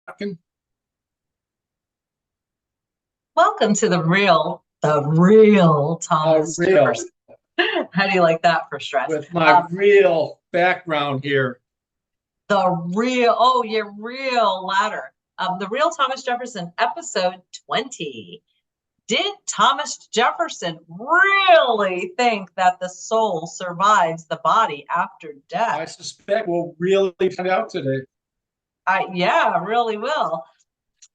Talking. Welcome to the real Thomas Real Jefferson. How do you like that for stress? with my real background here. Your real ladder. The real Thomas Jefferson, episode 20. Did Thomas Jefferson really think that the soul survives the body after I death? suspect we'll really find out today. Yeah, really will.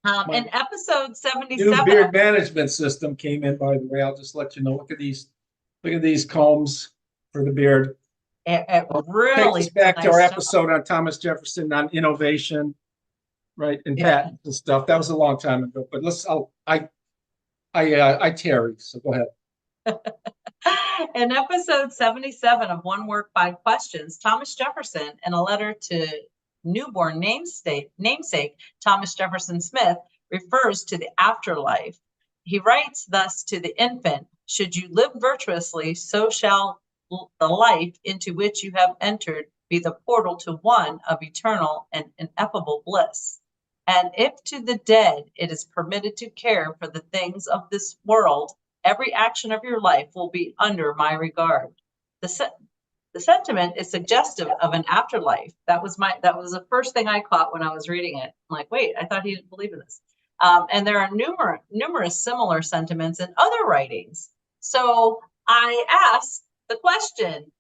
My In episode new 77 beard management system came in, by the way. I'll just let you know. Look at these combs for the beard. it Take really us did a back to our nice job. episode on Thomas Jefferson on innovation, right, and Yeah. patents and stuff. That was a long time ago. But I tarry. So go ahead. In episode 77 of One Word, Five Questions, Thomas Jefferson, in a letter to newborn namesake Thomas Jefferson Smith, refers to the afterlife. He writes thus to the infant: should you live virtuously, so shall the life into which you have entered be the portal to one of eternal and ineffable bliss. And if to the dead it is permitted to care for the things of this world, every action of your life will be under my regard. The, the sentiment is suggestive of an afterlife. That was the first thing I caught when I was reading it. I'm like, wait, I thought he didn't believe in this. And there are numerous similar sentiments in other writings. So I asked the question: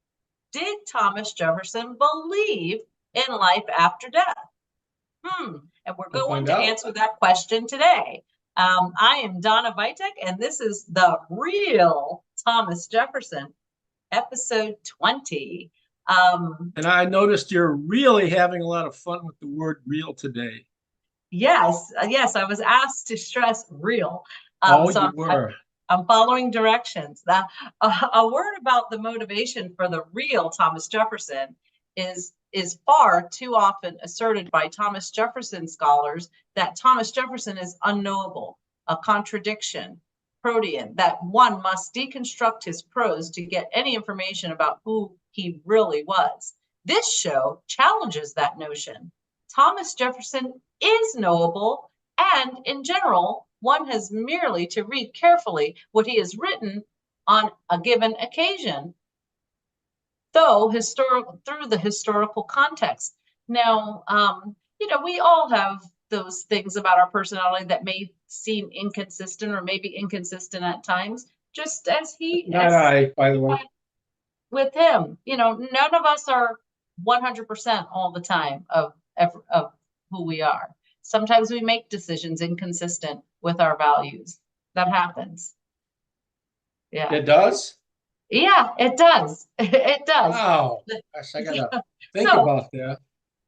did Thomas Jefferson believe in life after death? And we're We'll going find to out. answer that question today. I am Donna Vitek, and this is the real Thomas Jefferson, episode 20. And I noticed you're really having a lot of fun with the word real today. Yes, I was asked to stress real. Oh, So you were. I'm following directions. Now, a word about the motivation for the real Thomas Jefferson is far too often asserted by Thomas Jefferson scholars that Thomas Jefferson is unknowable, a contradiction, protean, that one must deconstruct his prose to get any information about who he really was. This show challenges that notion. Thomas Jefferson is knowable, and in general, one has merely to read carefully what he has written on a given occasion, through the historical context. Now, we all have those things about our personality that may seem inconsistent or maybe inconsistent at times, just as Not I, by the way. with him. None of us are 100% all the time of who we are. Sometimes we make decisions inconsistent with our values. That happens. Yeah. It does? Yeah, it does. It does. Wow. Gosh, I gotta think So about that.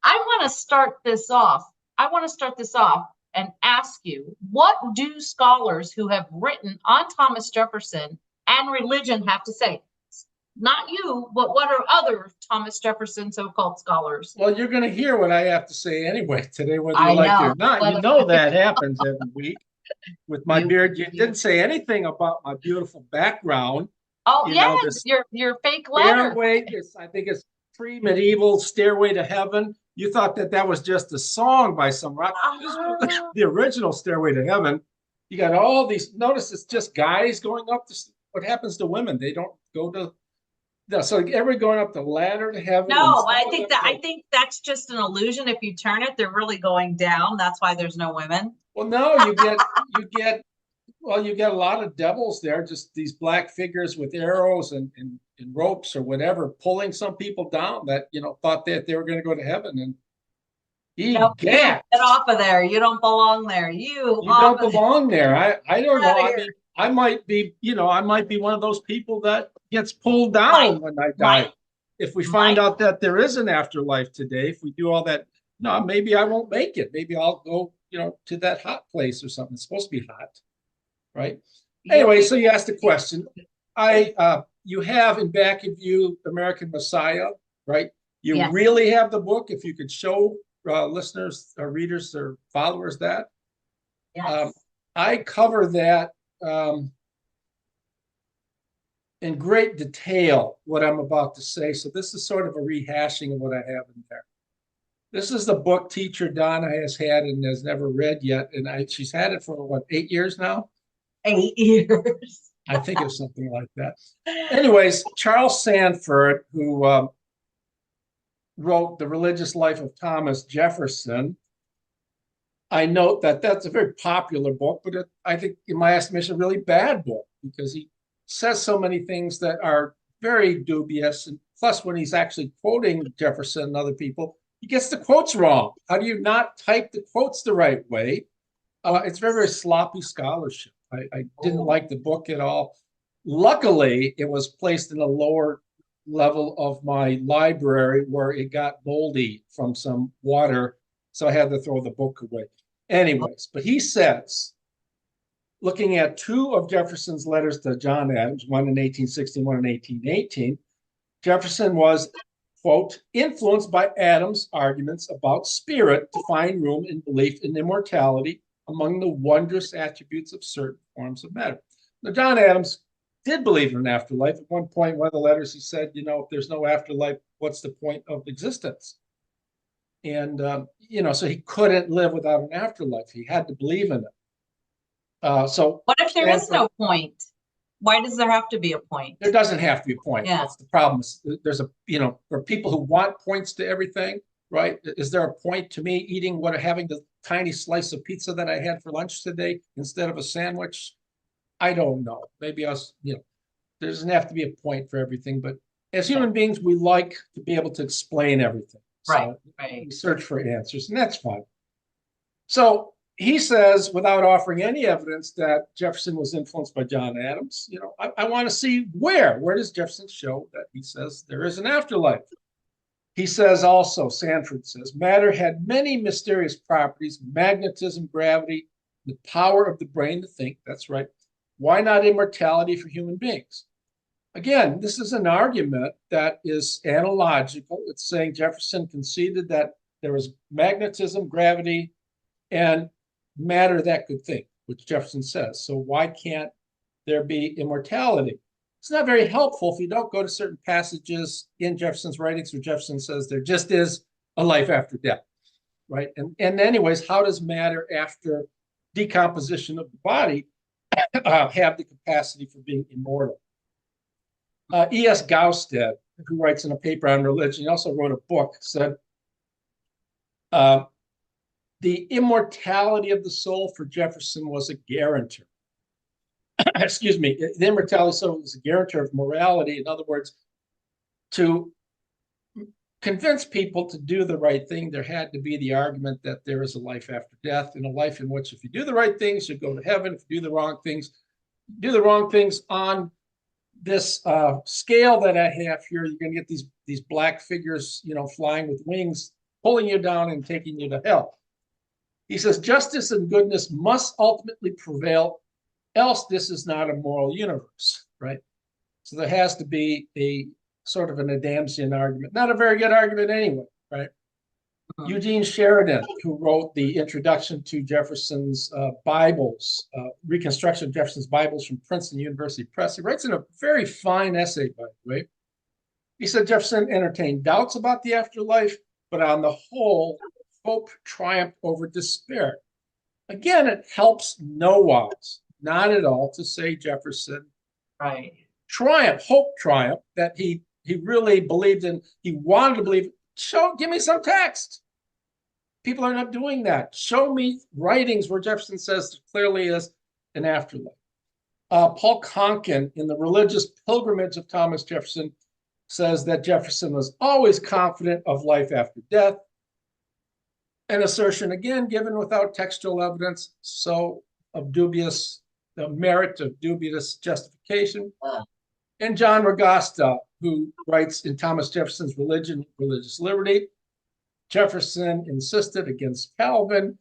I want to start this off. I want to start this off and ask you, what do scholars who have written on Thomas Jefferson and religion have to say? Not you, but what are other Thomas Jefferson so-called scholars? Well, you're going to hear what I have to say anyway today, whether you I like it know. or not. You Whether know that happens every week with my you, beard. You didn't say anything about my beautiful background. oh You yeah, know, this your fake letter. stairway, I think it's pre-medieval Stairway to Heaven. You thought that that was just a song by some rock. This was Uh, the original Stairway to Heaven. You got all these, notice it's just guys going up to, what happens to women? They don't go to, no, so everybody going up the ladder to heaven and no, some of them I go, think that's just an illusion. If you turn it, they're really going down. That's why there's no women. well, no, well, you get a lot of devils there, just these black figures with arrows and ropes or whatever, pulling some people down that, thought that they were going to go to heaven. And No, you get egats, off of there. You don't belong there. You you off don't of there. belong there. I don't Get know. out of I here. mean, I might be one of those people that gets pulled Might, down when I die. might, If we find might. out that there is an afterlife today, if we do all that, no, maybe I won't make it. Maybe I'll go, to that hot place or something. It's supposed to be hot, right? You'll Anyway, be. so you asked a question. You have in back of you American Messiah, right? You Yes. really have the book. If you could show listeners or readers or followers that, um, Yes. I cover that in great detail. What I'm about to say. So this is sort of a rehashing of what I have in there. This is the book teacher Donna has had and has never read yet. And she's had it for what, 8 years now? 8 years. I think it's something like that. Anyways, Charles Sanford, who wrote The Religious Life of Thomas Jefferson, I note that that's a very popular book, but I think, in my estimation, a really bad book because he says so many things that are very dubious. And plus, when he's actually quoting Jefferson and other people, he gets the quotes wrong. How do you not type the quotes the right way? It's very, very sloppy scholarship. I didn't like the book at all. Luckily, it was placed in a lower level of my library where it got moldy from some water, so I had to throw the book away. Anyways, but he says, looking at two of Jefferson's letters to John Adams, one in 1861 and 1818, Jefferson was, quote, influenced by Adams' arguments about spirit to find room in belief in immortality among the wondrous attributes of certain forms of matter. Now, John Adams did believe in an afterlife. At one point, one of the letters, he said, if there's no afterlife, what's the point of existence? And, so he couldn't live without an afterlife. He had to believe in it. So what if there is no point? Why does there have to be a point? There doesn't have to be a point. Yeah. That's the problem. There's there are people who want points to everything, right? Is there a point to me having the tiny slice of pizza that I had for lunch today instead of a sandwich? I don't know. Maybe us, there doesn't have to be a point for everything, but as human beings, we like to be able to explain everything. Right. So we search for answers, and that's fine. So he says, without offering any evidence that Jefferson was influenced by John Adams, I want to see where does Jefferson show that he says there is an afterlife? He says also, Sanford says, matter had many mysterious properties, magnetism, gravity, the power of the brain to think. That's right. Why not immortality for human beings? Again, this is an argument that is analogical. It's saying Jefferson conceded that there was magnetism, gravity, and matter that could think, which Jefferson says. So why can't there be immortality? It's not very helpful if you don't go to certain passages in Jefferson's writings where Jefferson says there just is a life after death, right? And anyways, how does matter after decomposition of the body have the capacity for being immortal? E.S. Gausted, who writes in a paper on religion, he also wrote a book, said, the immortality of the soul for Jefferson was a guarantor. Excuse me, the immortality of the soul was a guarantor of morality. In other words, to convince people to do the right thing, there had to be the argument that there is a life after death, and a life in which if you do the right things, you go to heaven. If you do the wrong things on this scale that I have here, you're going to get these black figures, flying with wings, pulling you down and taking you to hell. He says justice and goodness must ultimately prevail, else this is not a moral universe, right? So there has to be a sort of an Adamsian argument, not a very good argument anyway, right? Eugene Sheridan, who wrote the introduction to Jefferson's Bibles, reconstruction of Jefferson's Bibles from Princeton University Press, he writes in a very fine essay, by the way. He said Jefferson entertained doubts about the afterlife, but on the whole, hope triumphed over despair. Again, it helps no wise, not at all, to say Jefferson hope triumphed, that he really believed in, he wanted to believe. Give me some text. People are not doing that. Show me writings where Jefferson says there clearly is an afterlife. Paul Conkin, in The Religious Pilgrimage of Thomas Jefferson, says that Jefferson was always confident of life after death. An assertion, again, given without textual evidence, so of dubious, the merit of dubious justification. And John Ragasta, who writes in Thomas Jefferson's Religion, Religious Liberty, Jefferson insisted against Calvin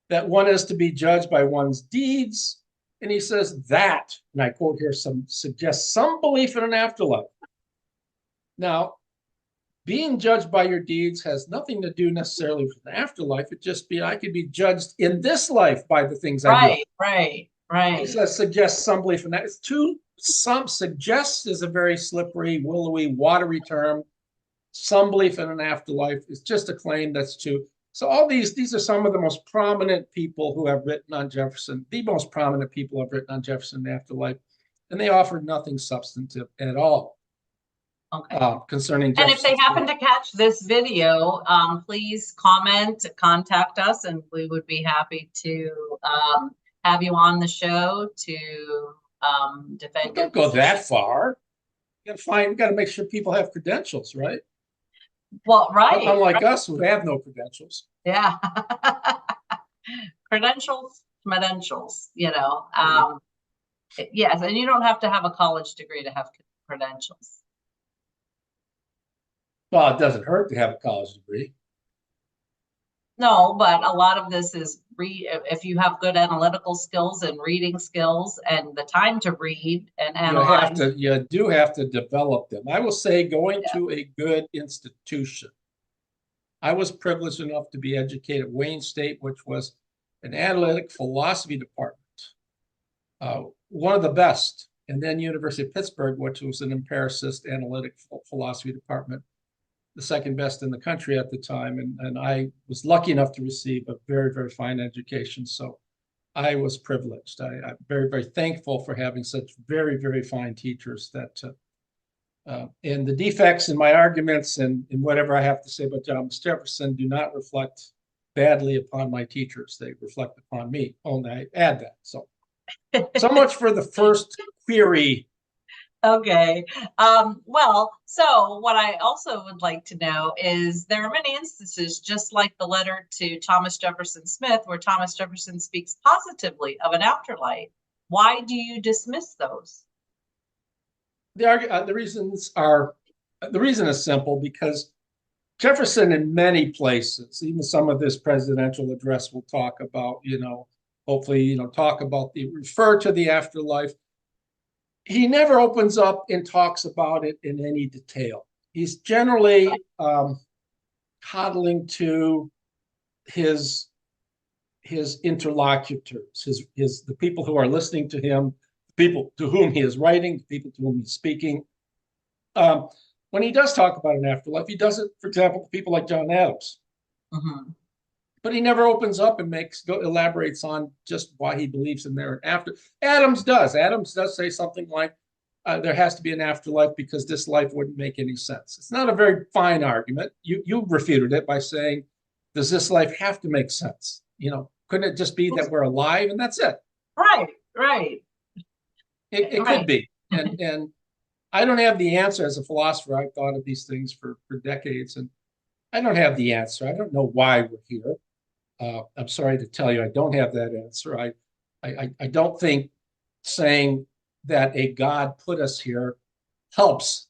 that one is to be judged by one's deeds. And he says that, and I quote here, suggests some belief in an afterlife. Now, being judged by your deeds has nothing to do necessarily with the afterlife. It just I could be judged in this life by the things I do. Right. He says suggests some belief in that. Some suggests is a very slippery, willowy, watery term. some belief in an afterlife is just a claim that's true. So all these are some of the most prominent people who have written on Jefferson, the most prominent people have written on Jefferson and afterlife, and they offered nothing substantive at all concerning And if they Jefferson's happen to catch this video, please comment, contact us, and we would be happy to have you on the show to defend your Don't go position. that far. You got to make sure people have credentials, right? Well, right. Unlike us who have no credentials. Yeah. Credentials, yes, and you don't have to have a college degree to have credentials. Well, it doesn't hurt to have a college degree. No, but a lot of this is if you have good analytical skills and reading skills and the time to read and analyze. You do have to develop them. I will say going to a good institution. I was privileged enough to be educated at Wayne State, which was an analytic philosophy department, one of the best. And then University of Pittsburgh, which was an empiricist analytic philosophy department, the second best in the country at the time. And I was lucky enough to receive a very, very fine education. So I was privileged. I'm very, very thankful for having such very, very fine teachers that and the defects in my arguments and whatever I have to say about Thomas Jefferson do not reflect badly upon my teachers. They reflect upon me. Only I add that. So much for the first query. Okay. Well, so what I also would like to know is there are many instances, just like the letter to Thomas Jefferson Smith, where Thomas Jefferson speaks positively of an afterlife. Why do you dismiss those? The reason is simple, because Jefferson in many places, even some of this presidential address will talk about, hopefully, talk about refer to the afterlife. He never opens up and talks about it in any detail. He's generally coddling to his interlocutors, the people who are listening to him, people to whom he is writing, people to whom he's speaking. When he does talk about an afterlife, he does it, for example, to people like John Adams. Mm-hmm. But he never opens up and elaborates on just why he believes in there and after. Adams does. Adams does say something like, there has to be an afterlife because this life wouldn't make any sense. It's not a very fine argument. You refuted it by saying, does this life have to make sense? Couldn't it just be that we're alive and that's it? Right. It could be. And I don't have the answer. As a philosopher, I've thought of these things for decades, and I don't have the answer. I don't know why we're here. I'm sorry to tell you, I don't have that answer. I don't think saying that a God put us here helps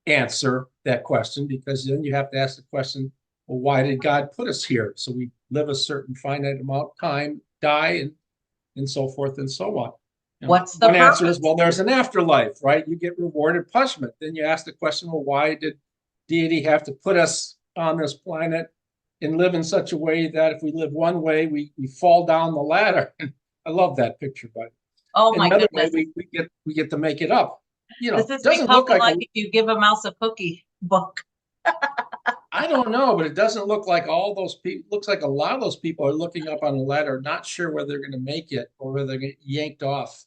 answer that question, because then you have to ask the question, well, why did God put us here? So we live a certain finite amount of time, die, and so forth and so on. What's the one purpose? answer is, well, there's an afterlife, right? You get reward and punishment. Then you ask the question, well, why did deity have to put us on this planet and live in such a way that if we live one way, we fall down the ladder? I love that picture, buddy. Oh my Another goodness. way we get to make it up. This is doesn't look like if you give a mouse a cookie book. I don't know, but it doesn't look like all those people. Looks like a lot of those people are looking up on the ladder, not sure whether they're going to make it or whether they're going to get yanked off.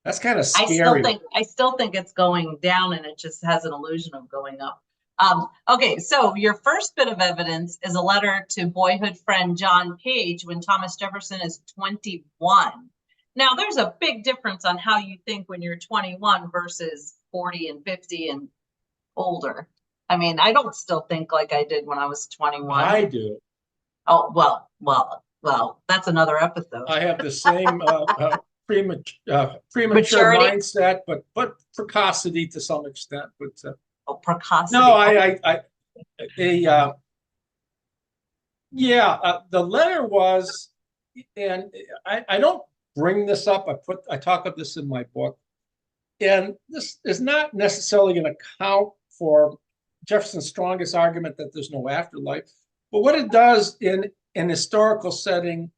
That's kind of scary. I still think it's going down, and it just has an illusion of going up. Okay, so your first bit of evidence is a letter to boyhood friend John Page when Thomas Jefferson is 21. Now, there's a big difference on how you think when you're 21 versus 40 and 50 and older. I mean, I don't still think like I did when I was 21. I do. Oh, well, that's another episode. I have the same premature Maturity? mindset, but precocity to some extent. But precocity. No, the letter was, and I don't bring this up. I talk of this in my book, and this is not necessarily going to count for Jefferson's strongest argument that there's no afterlife. But what it does in an historical setting,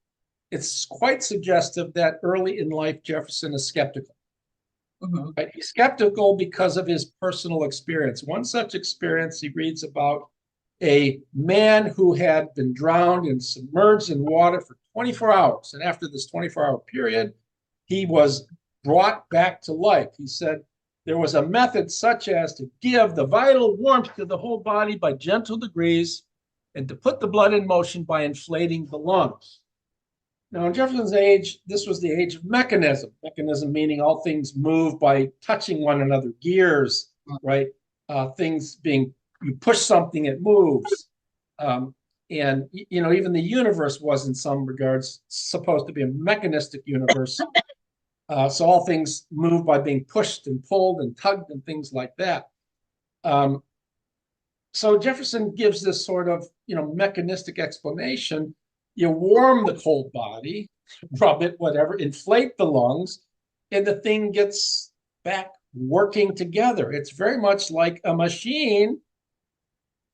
it's quite suggestive that early in life, Jefferson is skeptical. Mhm. Right? He's skeptical because of his personal experience. One such experience he reads about a man who had been drowned and submerged in water for 24 hours. And after this 24-hour period, he was brought back to life. He said there was a method such as to give the vital warmth to the whole body by gentle degrees and to put the blood in motion by inflating the lungs. Now, in Jefferson's age, this was the age of mechanism. Mechanism meaning all things move by touching one another, gears, right? Things being, you push something, it moves. And, you know, even the universe was in some regards supposed to be a mechanistic universe. So all things move by being pushed and pulled and tugged and things like that. So Jefferson gives this sort of, you know, mechanistic explanation. You warm the cold body, rub it, whatever, inflate the lungs, and the thing gets back working together. It's very much like a machine,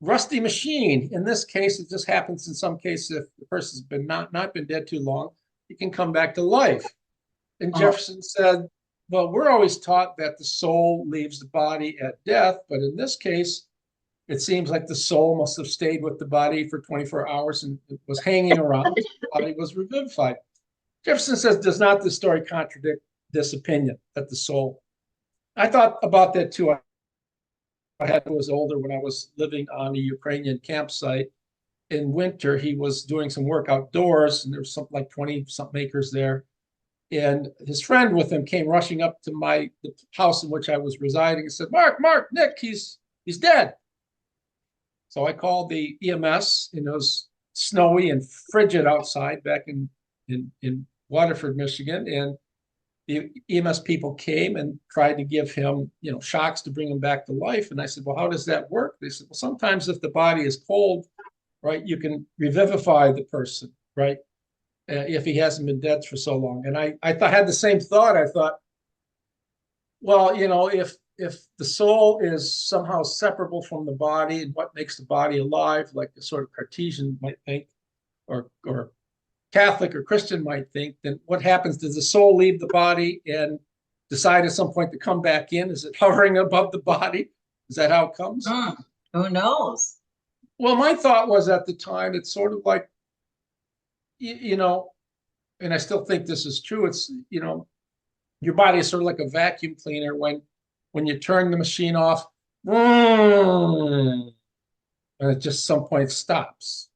rusty machine. In this case, it just happens in some cases if the person's been not been dead too long, it can come back to life. And Jefferson said, well, we're always taught that the soul leaves the body at death, but in this case, it seems like the soul must have stayed with the body for 24 hours and it was hanging around. The body was revivified. Jefferson says, does not this story contradict this opinion that the soul? I thought about that too. I was older when I was living on a Ukrainian campsite. In winter, he was doing some work outdoors, and there was something like 20-something acres there. And his friend with him came rushing up to the house in which I was residing and said, Mark, Nick, he's dead. So I called the EMS, and it was snowy and frigid outside back in Waterford, Michigan. And the EMS people came and tried to give him, you know, shocks to bring him back to life. And I said, well, how does that work? They said, well, sometimes if the body is cold, right, you can revivify the person, right, if he hasn't been dead for so long. And I had the same thought. I thought, well, you know, if the soul is somehow separable from the body and what makes the body alive, like a sort of Cartesian might think, or Catholic or Christian might think, then what happens? Does the soul leave the body and decide at some point to come back in? Is it hovering above the body? Is that how it comes? Who knows? Well, my thought was at the time, it's sort of like, you know, and I still think this is true. It's, you know, your body is sort of like a vacuum cleaner. When you turn the machine off, and it just some point stops.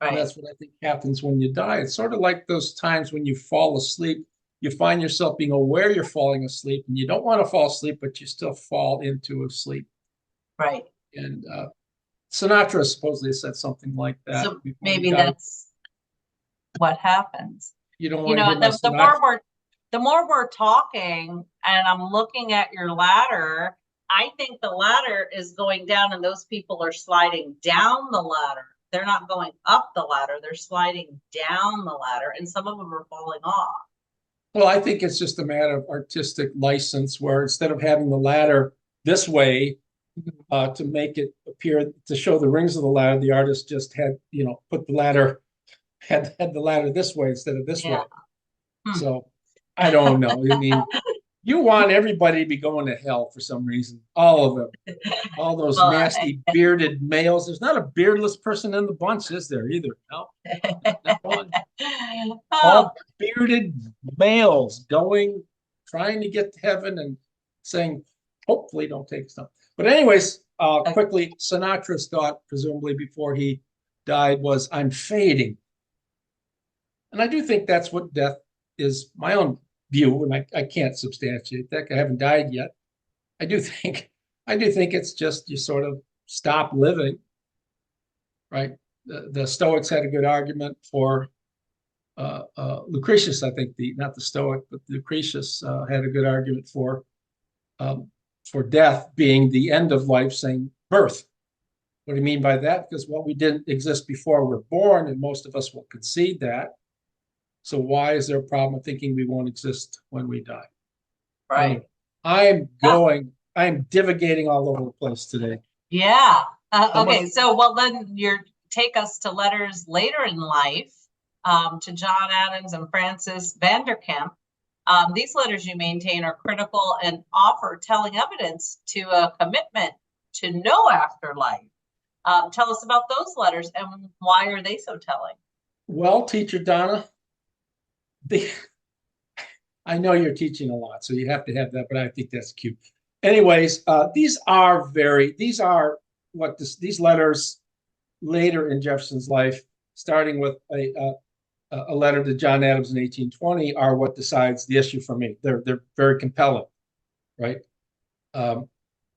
Right. And that's what I think happens when you die. It's sort of like those times when you fall asleep, you find yourself being aware you're falling asleep and you don't want to fall asleep, but you still fall into a sleep. Right. And Sinatra supposedly said something like that. So maybe that's what happens. You don't You want know, to hear the more we're talking and I'm looking at your ladder, I think the ladder is going down and those people are sliding down the ladder. They're not going up the ladder, they're sliding down the ladder, and some of them are falling off. Well, I think it's just a matter of artistic license where instead of having the ladder this way to make it appear, to show the rings of the ladder, the artist just had, you know, put the ladder, had the ladder this way instead of this way. So I don't know. I mean, you want everybody to be going to hell for some reason. All of them. All those nasty bearded males. There's not a beardless person in the bunch, is there either? No. Not one. All bearded males trying to get to heaven and saying, hopefully don't take stuff. But anyways, quickly, Sinatra's thought, presumably before he died, was, I'm fading. And I do think that's what death is, my own view, and I can't substantiate that. I haven't died yet. I do think it's just you sort of stop living, right? The Stoics had a good argument for Lucretius. I think not the Stoic, but Lucretius had a good argument for death being the end of life, saying birth. What do you mean by that? Because, well, we didn't exist before we're born, and most of us will concede that. So why is there a problem with thinking we won't exist when we die? Right. Anyway, I'm divagating all over the place today. Yeah. Okay. So, well, then take us to letters later in life, to John Adams and Francis Vanderkamp. These letters you maintain are critical and offer telling evidence to a commitment to no afterlife. Tell us about those letters and why are they so telling? Well, teacher Donna, I know you're teaching a lot, so you have to have that, but I think that's cute. Anyways, these are these letters later in Jefferson's life, starting with a letter to John Adams in 1820, are what decides the issue for me. They're very compelling, right?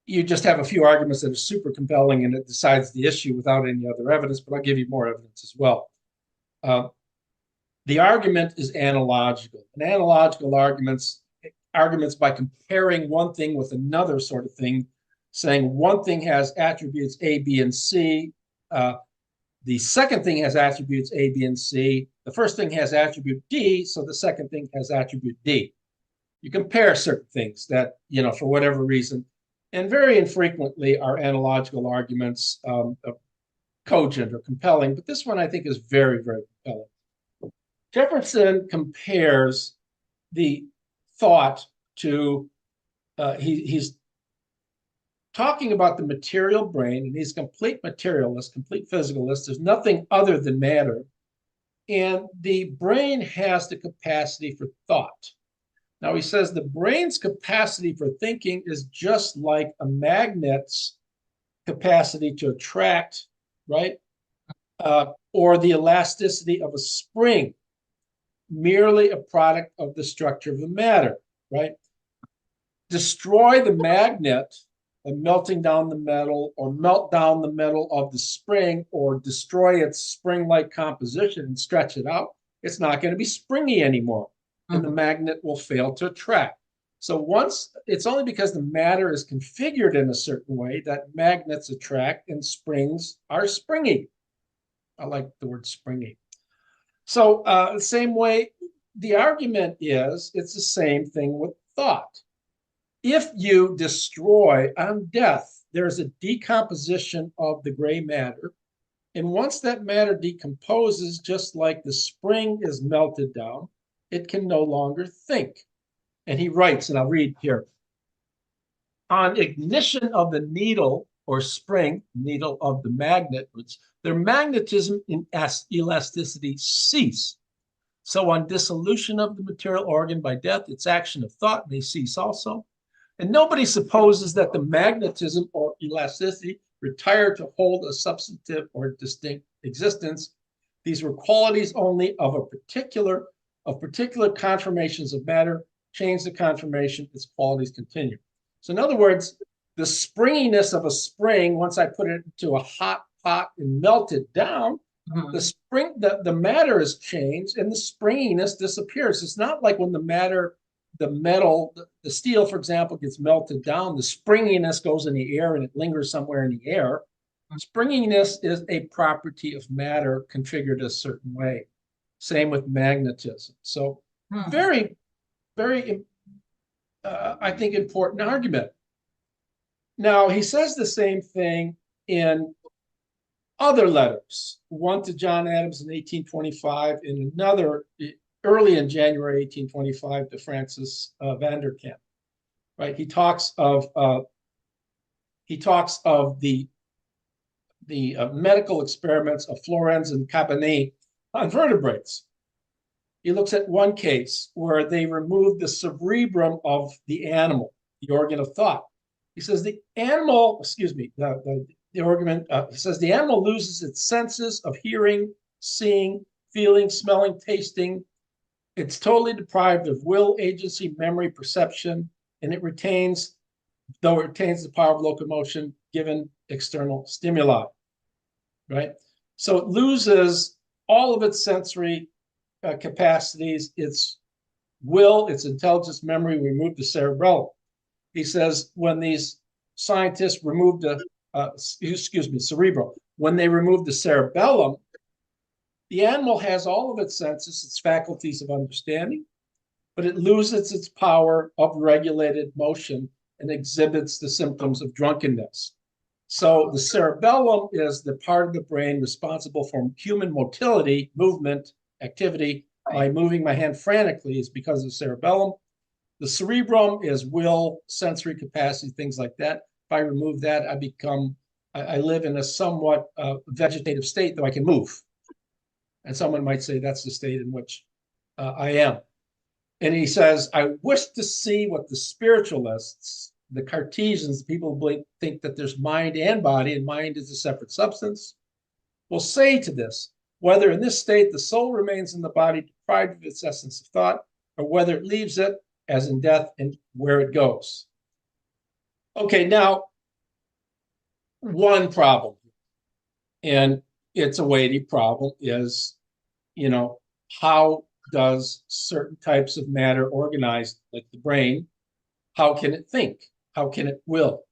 You just have a few arguments that are super compelling and it decides the issue without any other evidence, but I'll give you more evidence as well. The argument is analogical. And analogical arguments by comparing one thing with another sort of thing, saying one thing has attributes A, B, and C. The second thing has attributes A, B, and C. The first thing has attribute D, so the second thing has attribute D. You compare certain things that, for whatever reason, and very infrequently are analogical arguments cogent or compelling, but this one I think is very, very compelling. Jefferson compares the thought to, he's talking about the material brain, and he's a complete materialist, complete physicalist. There's nothing other than matter. And the brain has the capacity for thought. Now, he says the brain's capacity for thinking is just like a magnet's capacity to attract, right? Or the elasticity of a spring, merely a product of the structure of the matter, right? Destroy the magnet by melting down the metal, or melt down the metal of the spring, or destroy its spring-like composition and stretch it out, it's not going to be springy anymore, and the magnet will fail to attract. So it's only because the matter is configured in a certain way that magnets attract and springs are springy. I like the word springy. So the same way, the argument is, it's the same thing with thought. If you destroy on death, there's a decomposition of the gray matter. And once that matter decomposes, just like the spring is melted down, it can no longer think. And he writes, and I'll read here, on ignition of the needle or spring, needle of the magnet, their magnetism and elasticity cease. So on dissolution of the material organ by death, its action of thought may cease also. And nobody supposes that the magnetism or elasticity retire to hold a substantive or distinct existence. These were qualities only of particular conformations of matter. Change the conformation, its qualities continue. So in other words, the springiness of a spring, once I put it into a hot pot and melt it down, the matter is changed and the springiness disappears. It's not like when the metal, the steel, for example, gets melted down, the springiness goes in the air and it lingers somewhere in the air. Springiness is a property of matter configured a certain way. Same with magnetism. So very, very, I think, important argument. Now, he says the same thing in other letters, one to John Adams in 1825, and another early in January 1825 to Francis Vanderkamp. Right? He talks of the medical experiments of Florenz and Cabanis on vertebrates. He looks at one case where they removed the cerebrum of the animal, the organ of thought. He says the animal, he says the animal loses its senses of hearing, seeing, feeling, smelling, tasting. It's totally deprived of will, agency, memory, perception, and it retains the power of locomotion given external stimuli, right? So it loses all of its sensory capacities, its will, its intelligence, memory, remove the cerebellum. He says when these scientists removed cerebral, when they removed the cerebellum, the animal has all of its senses, its faculties of understanding, but it loses its power of regulated motion and exhibits the symptoms of drunkenness. So the cerebellum is the part of the brain responsible for human motility, movement, activity, My moving my hand frantically is because of the cerebellum. The cerebrum is will, sensory capacity, things like that. If I remove that, I live in a somewhat vegetative state, though I can move. And someone might say that's the state in which I am. And he says, I wish to see what the spiritualists, the Cartesians, people who think that there's mind and body, and mind is a separate substance, will say to this, whether in this state the soul remains in the body deprived of its essence of thought, or whether it leaves it as in death and where it goes. Okay, now, one problem, and it's a weighty problem, is, how does certain types of matter organized, like the brain, how can it think? How can it will?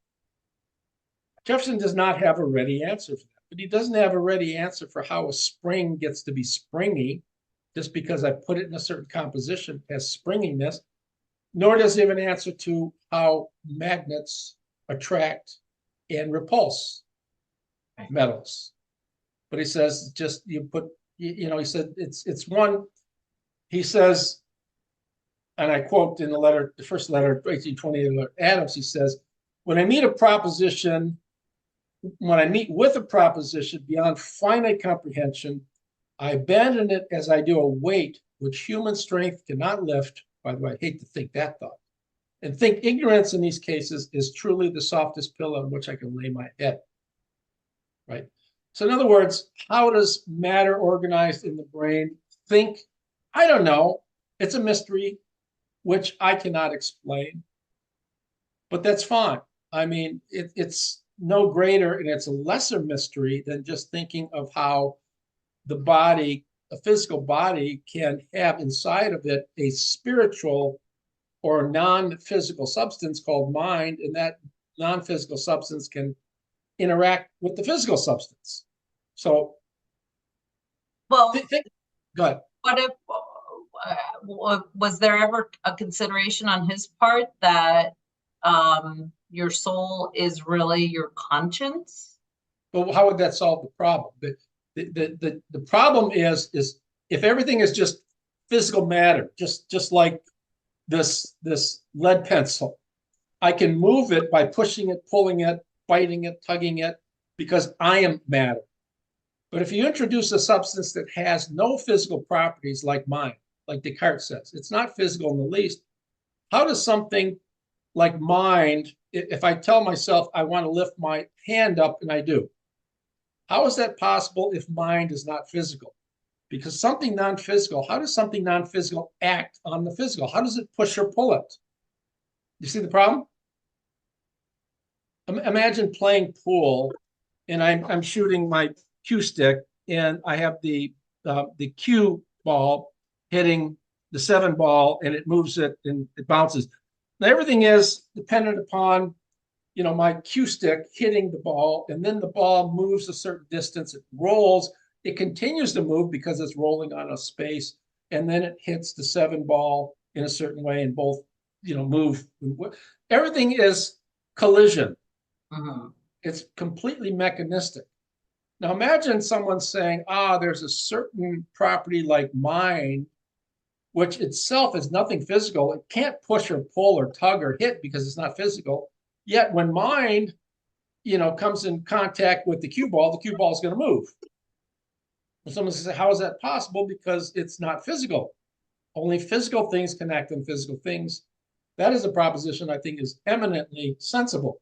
Jefferson does not have a ready answer for that, but he doesn't have a ready answer for how a spring gets to be springy just because I put it in a certain composition as springiness, nor does he have an answer to how magnets attract and repulse metals. But he says, just you put, he said it's one, he says, and I quote in the letter, the first letter, 1828, Adams, he says, when I meet with a proposition beyond finite comprehension, I abandon it as I do a weight which human strength cannot lift. By the way, I hate to think that thought. And think ignorance in these cases is truly the softest pillow on which I can lay my head. Right? So in other words, how does matter organized in the brain think? I don't know. It's a mystery which I cannot explain, but that's fine. I mean, it's no greater and it's a lesser mystery than just thinking of how the body, a physical body, can have inside of it a spiritual or non-physical substance called mind, and that non-physical substance can interact with the physical substance. So, Well, go ahead. What if, was there ever a consideration on his part that your soul is really your conscience? Well, how would that solve the problem? The problem is if everything is just physical matter, just like this lead pencil, I can move it by pushing it, pulling it, biting it, tugging it, because I am matter. But if you introduce a substance that has no physical properties like mind, like Descartes says, it's not physical in the least, how does something like mind, if I tell myself I want to lift my hand up and I do, how is that possible if mind is not physical? Because something non-physical, how does something non-physical act on the physical? How does it push or pull it? You see the problem? Imagine playing pool and I'm shooting my cue stick and I have the cue ball hitting the 7 ball and it moves it and it bounces. Now everything is dependent upon my cue stick hitting the ball, and then the ball moves a certain distance, it rolls, it continues to move because it's rolling on a space, and then it hits the 7 ball in a certain way and both move. Everything is collision. Mm-hmm. It's completely mechanistic. Now imagine someone saying, there's a certain property like mind, which itself is nothing physical. It can't push or pull or tug or hit because it's not physical. Yet when mind, comes in contact with the cue ball is going to move. And someone says, how is that possible? Because it's not physical. Only physical things can act on physical things. That is a proposition I think is eminently sensible.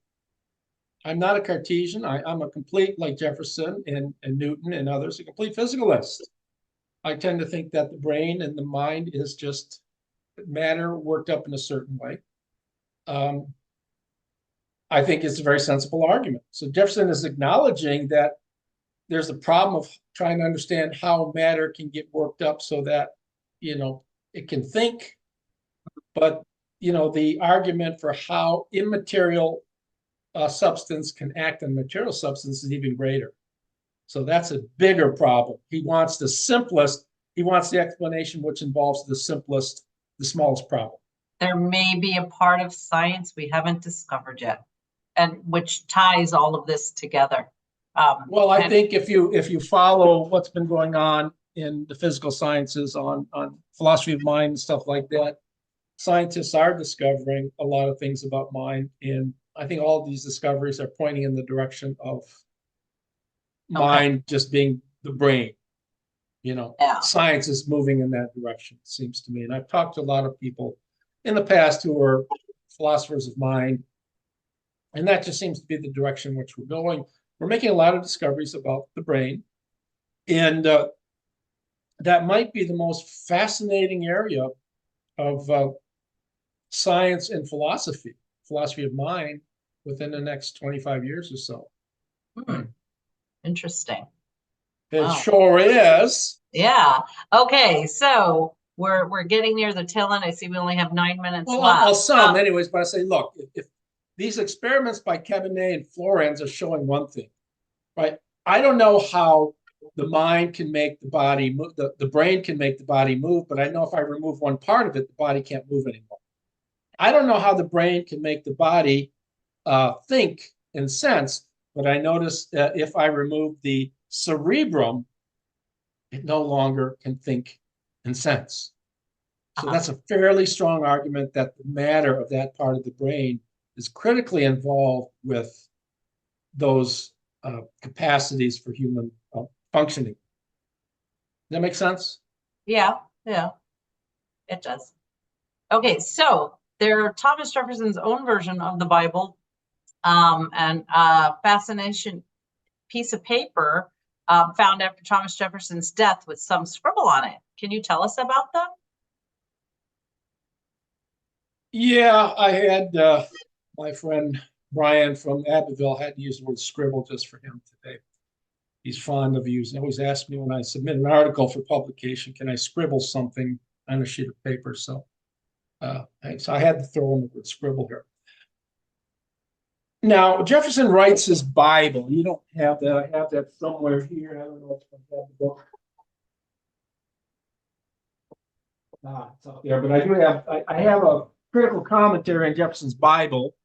I'm not a Cartesian. I'm a complete, like Jefferson and Newton and others, a complete physicalist. I tend to think that the brain and the mind is just matter worked up in a certain way. I think it's a very sensible argument. So Jefferson is acknowledging that there's a problem of trying to understand how matter can get worked up so that, it can think. But, the argument for how immaterial substance can act on material substance is even greater. So that's a bigger problem. He wants the simplest, he wants the explanation which involves the simplest, the smallest problem. There may be a part of science we haven't discovered yet, and which ties all of this together. Well, I think if you follow what's been going on in the physical sciences on philosophy of mind and stuff like that. Scientists are discovering a lot of things about mind, and I think all of these discoveries are pointing in the direction of mind just being the brain. Science is moving in that direction, it seems to me. And I've talked to a lot of people in the past who are philosophers of mind, and that just seems to be the direction in which we're going. We're making a lot of discoveries about the brain, and that might be the most fascinating area of science and philosophy of mind within the next 25 years or so. Interesting. It sure is. Yeah. Okay. So we're getting near the tail end. I see we only have 9 minutes left. I'll sum anyways, but I say, look, if these experiments by Cabinet and Florence are showing one thing, right? I don't know how the mind can make the body move, the brain can make the body move, but I know if I remove one part of it, the body can't move anymore. I don't know how the brain can make the body think and sense, but I notice that if I remove the cerebrum, it no longer can think and sense. So that's a fairly strong argument that the matter of that part of the brain is critically involved with those capacities for human functioning. Does that make sense? Yeah, it does. Okay, so Thomas Jefferson's own version of the Bible, and fascination piece of paper found after Thomas Jefferson's death with some scribble on it. Can you tell us about them? Yeah, I had my friend Brian from Abbeville had to use the word scribble just for him today. He's fond of using. He always asks me when I submit an article for publication, can I scribble something on a sheet of paper? So I had to throw in the word scribble here. Now, Jefferson writes his Bible. You don't have that. I have that somewhere here. I don't know if I have the book. It's up there, but I do have. I have a critical commentary on Jefferson's Bible.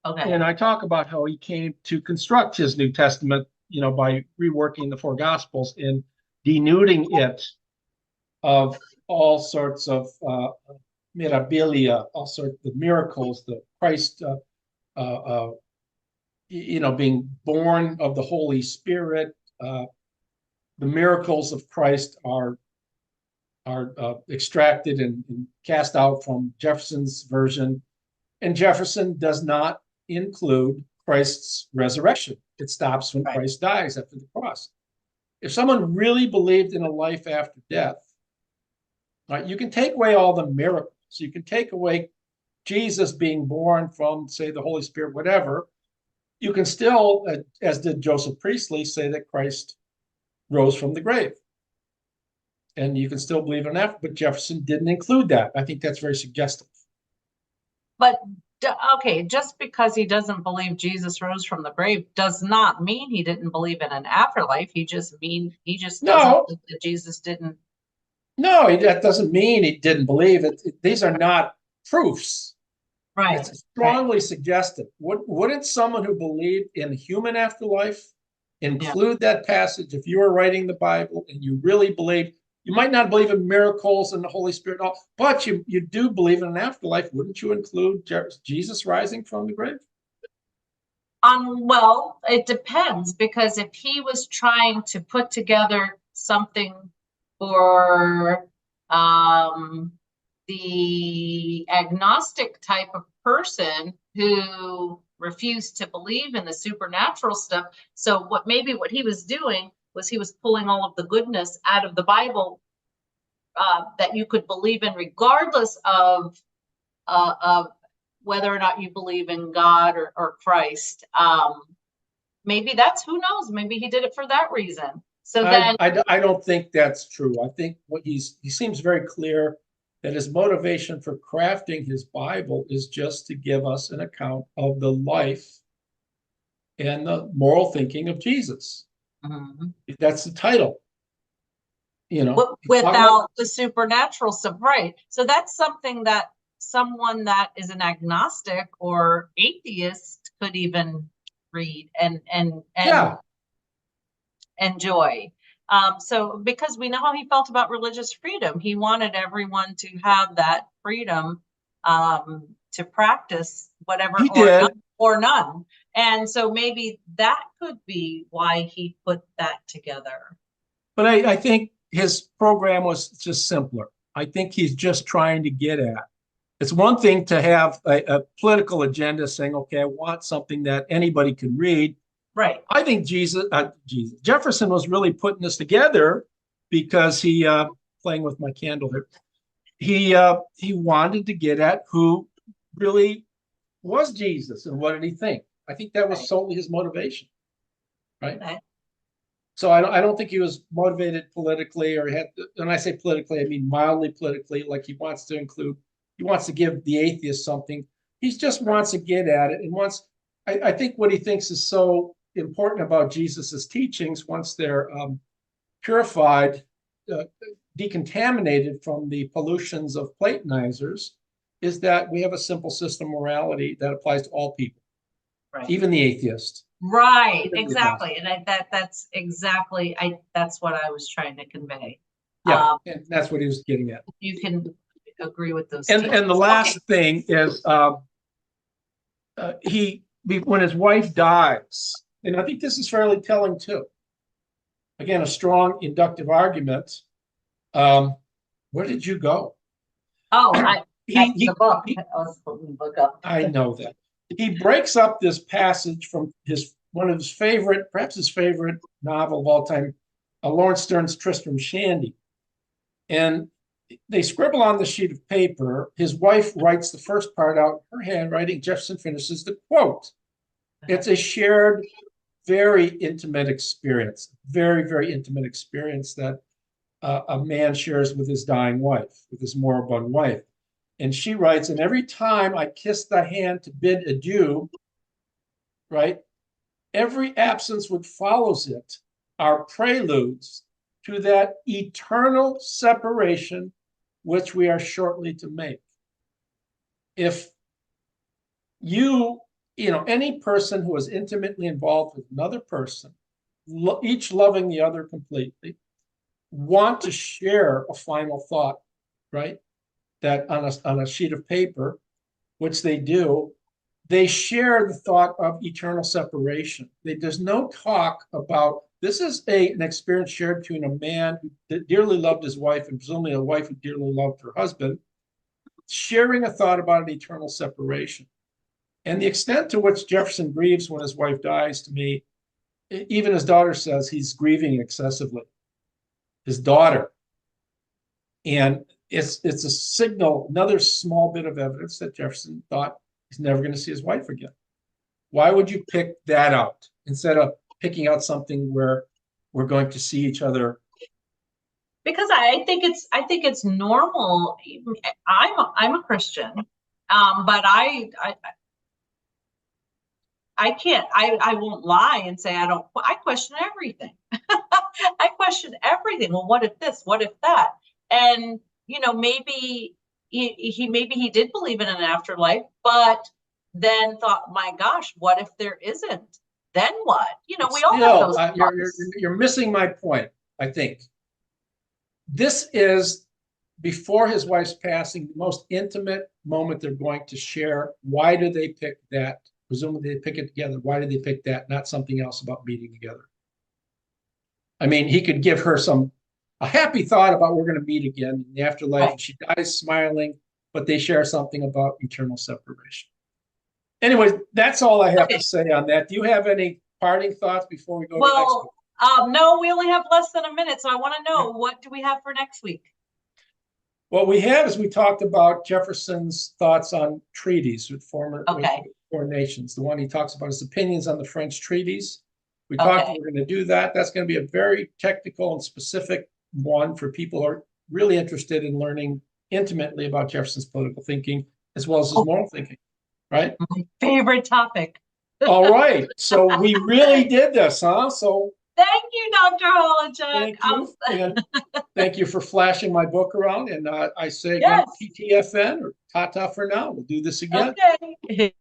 Okay. And I talk about how he came to construct his New Testament, by reworking the four Gospels and denuding it of all sorts of mirabilia, all sorts of miracles, the Christ, being born of the Holy Spirit. The miracles of Christ are extracted and cast out from Jefferson's version, and Jefferson does not include Christ's resurrection. It stops when Christ dies after the cross. If someone really believed in a life after death, right, you can take away all the miracles. You can take away Jesus being born from, say, the Holy Spirit, whatever. You can still, as did Joseph Priestley, say that Christ rose from the grave. And you can still believe in that, but Jefferson didn't include that. I think that's very suggestive. But okay, just because he doesn't believe Jesus rose from the grave does not mean he didn't believe in an afterlife. He just doesn't think that Jesus didn't. No, that doesn't mean he didn't believe it. These are not proofs. Right. It's strongly suggestive. Wouldn't someone who believed in human afterlife include that passage? If you were writing the Bible and you really believed, you might not believe in miracles and the Holy Spirit, but you do believe in an afterlife. Wouldn't you include Jesus rising from the grave? Well, it depends, because if he was trying to put together something for the agnostic type of person who refused to believe in the supernatural stuff, so what he was doing was he was pulling all of the goodness out of the Bible that you could believe in, regardless of whether or not you believe in God or Christ. Maybe that's, who knows? Maybe he did it for that reason. So then, I don't think that's true. I think he seems very clear that his motivation for crafting his Bible is just to give us an account of the life and the moral thinking of Jesus. Mm-hmm. That's the title. Without the supernatural stuff, right? So that's something that someone that is an agnostic or atheist could even read and enjoy. So because we know how he felt about religious freedom, he wanted everyone to have that freedom to practice whatever He did. or none. And so maybe that could be why he put that together. But I think his program was just simpler. I think he's just trying to get at. It's one thing to have a political agenda saying, okay, I want something that anybody can read. Right. I think Jefferson was really putting this together because he, playing with my candle here, he wanted to get at who really was Jesus and what did he think. I think that was solely his motivation, right? Okay. So I don't think he was motivated politically, or had. When I say politically, I mean mildly politically. Like he wants to give the atheist something. He just wants to get at it, and wants. I think what he thinks is so important about Jesus's teachings, once they're purified, decontaminated from the pollutions of Platonizers, is that we have a simple system of morality that applies to all people, Right. Even the atheist. Right, exactly. And that's exactly, that's what I was trying to convey. Yeah, and that's what he was getting at. You can agree with those. And the last thing is when his wife dies, and I think this is fairly telling too. Again, a strong inductive argument. Where did you go? Oh, the book. I was putting the book up. I know that. He breaks up this passage from one of his favorite, perhaps his favorite novel of all time, Lawrence Stern's Tristram Shandy. And they scribble on the sheet of paper. His wife writes the first part out in her handwriting. Jefferson finishes the quote. It's a shared, very intimate experience, very, very intimate experience that a man shares with his dying wife, with his moribund wife. And she writes, and every time I kiss the hand to bid adieu, right, every absence which follows it are preludes to that eternal separation which we are shortly to make. If any person who is intimately involved with another person, each loving the other completely, want to share a final thought, right? That on a sheet of paper, which they do, they share the thought of eternal separation. There's no talk about, this is an experience shared between a man who dearly loved his wife and presumably a wife who dearly loved her husband, sharing a thought about an eternal separation. And the extent to which Jefferson grieves when his wife dies, to me, even his daughter says he's grieving excessively. His daughter. And it's a signal, another small bit of evidence that Jefferson thought he's never going to see his wife again. Why would you pick that out instead of picking out something where we're going to see each other? Because I think it's normal. I'm a Christian, but I can't. I won't lie and say I don't. I question everything. I question everything. Well, what if this? What if that? And maybe he did believe in an afterlife, but then thought, my gosh, what if there isn't? Then what? We all have those. You're missing my point, I think. This is, before his wife's passing, the most intimate moment they're going to share. Why do they pick that? Presumably they pick it together. Why did they pick that? Not something else about meeting together. I mean, he could give her a happy thought about we're going to meet again in the afterlife. Right. And she dies smiling, but they share something about eternal separation. Anyway, that's all I have to say on that. Do you have any parting thoughts before we go to next week? No, we only have less than a minute, so I want to know, what do we have for next week? What we have is we talked about Jefferson's thoughts on treaties with foreign nations. The one he talks about his opinions on the French treaties. We talked, we're going to do that. That's going to be a very technical and specific one for people who are really interested in learning intimately about Jefferson's political thinking as well as his moral thinking, right? My favorite topic. All right. So we really did this, huh? So thank you, Dr. Holochuk. Thank you. And thank you for flashing my book around. And I say yes. TTFN or Tata for now. We'll do this again. Okay.